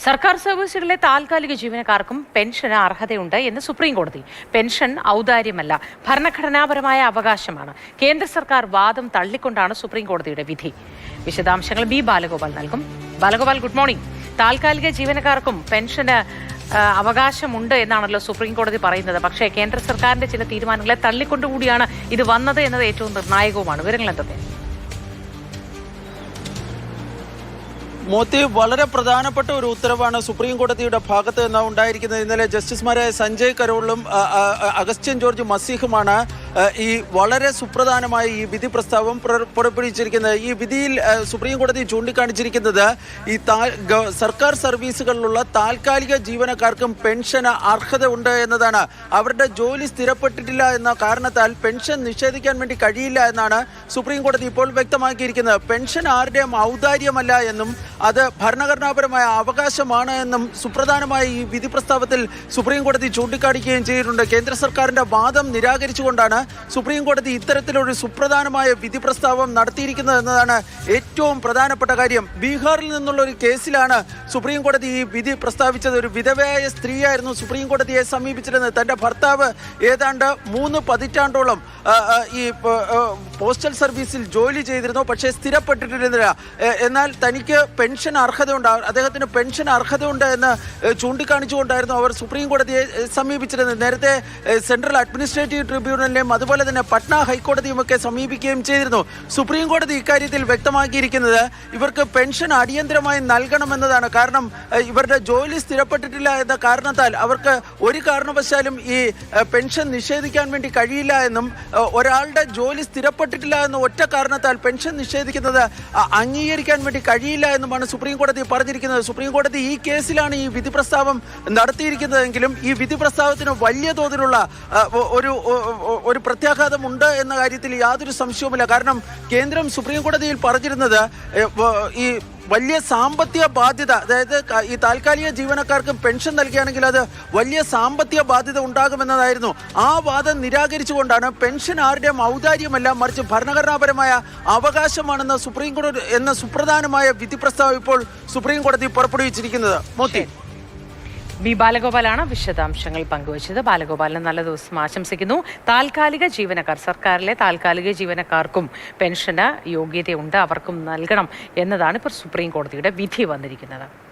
സർക്കാർ സർവീസുകളിലെ താൽക്കാലിക ജീവനക്കാർക്കും പെൻഷന് അർഹതയുണ്ട് എന്ന് സുപ്രീം കോടതി. പെൻഷൻ ഔദാര്യമല്ല, ഭരണഘടനാപരമായ അവകാശമാണ്. കേന്ദ്ര സർക്കാർ വാദം തള്ളിക്കൊണ്ടാണ് സുപ്രീം കോടതിയുടെ വിധി. വിശദാംശങ്ങൾ ബി ബാലഗോപാൽ നൽകും. Balagopal, good morning. താൽക്കാലിക ജീവനക്കാർക്കും പെൻഷന് അവകാശമുണ്ട് എന്നാണല്ലോ സുപ്രീം കോടതി പറയുന്നത്. പക്ഷേ കേന്ദ്ര സർക്കാരിന്റെ ചില തീരുമാനങ്ങളെ തള്ളിക്കൊണ്ടുകൂടിയാണ് ഇത് വന്നത് എന്നത് ഏറ്റവും നിർണായകവുമാണ്. വിവരങ്ങൾ എന്തൊക്കെ? മോത്തി, വളരെ പ്രധാനപ്പെട്ട ഒരു ഉത്തരവാണ് സുപ്രീം കോടതിയുടെ ഭാഗത്ത് നിന്ന് ഉണ്ടായിരിക്കുന്നത്. ഇന്നലെ ജസ്റ്റിസുമാരായ സഞ്ജയ് കരോളും അഗസ്റ്റ്യൻ ജോർജ് മസീഹുമാണ് ഈ വളരെ സുപ്രധാനമായ ഈ വിധി പ്രസ്താവം പുറപ്പെടുവിച്ചിരിക്കുന്നത്. ഈ വിധിയിൽ സുപ്രീം കോടതി ചൂണ്ടിക്കാണിച്ചിരിക്കുന്നത് ഈ സർക്കാർ സർവീസുകളിലുള്ള താൽക്കാലിക ജീവനക്കാർക്കും പെൻഷന് അർഹത ഉണ്ട് എന്നതാണ്. അവരുടെ ജോലി സ്ഥിരപ്പെട്ടിട്ടില്ല എന്ന കാരണത്താൽ പെൻഷൻ നിഷേധിക്കാൻ വേണ്ടി കഴിയില്ല എന്നാണ് സുപ്രീം കോടതി ഇപ്പോൾ വ്യക്തമാക്കിയിരിക്കുന്നത്. പെൻഷൻ ആരുടെയും ഔദാര്യമല്ല എന്നും അത് ഭരണഘടനാപരമായ അവകാശമാണ് എന്നും സുപ്രധാനമായ ഈ വിധി പ്രസ്താവത്തിൽ സുപ്രീം കോടതി ചൂണ്ടിക്കാണിക്കുകയും ചെയ്തിട്ടുണ്ട്. കേന്ദ്ര സർക്കാരിന്റെ വാദം നിരാകരിച്ചുകൊണ്ടാണ് സുപ്രീം കോടതി ഇത്തരത്തിലൊരു സുപ്രധാനമായ വിധി പ്രസ്താവം നടത്തിയിരിക്കുന്നത് എന്നതാണ് ഏറ്റവും പ്രധാനപ്പെട്ട കാര്യം. ബീഹാറിൽ നിന്നുള്ള ഒരു കേസിലാണ് സുപ്രീം കോടതി ഈ വിധി പ്രസ്താവിച്ചത്. ഒരു വിധവയായ സ്ത്രീയായിരുന്നു സുപ്രീം കോടതിയെ സമീപിച്ചിരുന്നത്. തന്റെ ഭർത്താവ് ഏതാണ്ട് 3 പതിറ്റാണ്ടോളം ഈ പോസ്റ്റൽ സർവീസിൽ ജോലി ചെയ്തിരുന്നു, പക്ഷേ സ്ഥിരപ്പെട്ടിട്ടിരുന്നില്ല. എന്നാൽ തനിക്ക് പെൻഷൻ അർഹതയുണ്ട്, അദ്ദേഹത്തിന് പെൻഷൻ അർഹതയുണ്ട് എന്ന് ചൂണ്ടിക്കാണിച്ചുകൊണ്ടായിരുന്നു അവർ സുപ്രീം കോടതിയെ സമീപിച്ചിരുന്നത്. നേരത്തെ സെൻട്രൽ അഡ്മിനിസ്ട്രേറ്റീവ് ട്രിബ്യൂണലിനെയും അതുപോലെ തന്നെ പട്ന ഹൈക്കോടതിയും ഒക്കെ സമീപിക്കുകയും ചെയ്തിരുന്നു. സുപ്രീം കോടതി ഇക്കാര്യത്തിൽ വ്യക്തമാക്കിയിരിക്കുന്നത് ഇവർക്ക് പെൻഷൻ അടിയന്തരമായി നൽകണമെന്നതാണ്. കാരണം ഇവരുടെ ജോലി സ്ഥിരപ്പെട്ടിട്ടില്ല എന്ന കാരണത്താൽ അവർക്ക് ഒരു കാരണവശാലും ഈ പെൻഷൻ നിഷേധിക്കാൻ വേണ്ടി കഴിയില്ല എന്നും ഒരാളുടെ ജോലി സ്ഥിരപ്പെട്ടിട്ടില്ല എന്ന ഒറ്റ കാരണത്താൽ പെൻഷൻ നിഷേധിക്കുന്നത് അംഗീകരിക്കാൻ വേണ്ടി കഴിയില്ല എന്നുമാണ് സുപ്രീം കോടതി പറഞ്ഞിരിക്കുന്നത്. സുപ്രീം കോടതി ഈ കേസിലാണ് ഈ വിധി പ്രസ്താവം നടത്തിയിരിക്കുന്നതെങ്കിലും ഈ വിധി പ്രസ്താവത്തിന് വലിയ തോതിലുള്ള ഒരു പ്രത്യാഘാതം ഉണ്ട് എന്ന കാര്യത്തിൽ യാതൊരു സംശയവുമില്ല. കാരണം കേന്ദ്രം സുപ്രീം കോടതിയിൽ പറഞ്ഞിരുന്നത് ഈ വലിയ സാമ്പത്തിക ബാധ്യത, അതായത് ഈ താൽക്കാലിക ജീവനക്കാർക്ക് പെൻഷൻ നൽകുകയാണെങ്കിൽ അത് വലിയ സാമ്പത്തിക ബാധ്യത ഉണ്ടാകുമെന്നതായിരുന്നു. ആ വാദം നിരാകരിച്ചുകൊണ്ടാണ് പെൻഷൻ ആരുടെയും ഔദാര്യമല്ല, മറിച്ച് ഭരണഘടനാപരമായ അവകാശമാണെന്ന സുപ്രീം കോടതി എന്ന സുപ്രധാനമായ വിധി പ്രസ്താവം ഇപ്പോൾ സുപ്രീം കോടതി പുറപ്പെടുവിച്ചിരിക്കുന്നത്. മോത്തി, ബി ബാലഗോപാലാണ് വിശദാംശങ്ങൾ പങ്കുവച്ചത്. ബാലഗോപാലിന് നല്ല ദിവസം ആശംസിക്കുന്നു. താൽക്കാലിക ജീവനക്കാർ, സർക്കാരിലെ താൽക്കാലിക ജീവനക്കാർക്കും പെൻഷന് യോഗ്യതയുണ്ട്, അവർക്കും നൽകണം എന്നതാണ് ഇപ്പോൾ സുപ്രീം കോടതിയുടെ വിധി വന്നിരിക്കുന്നത്.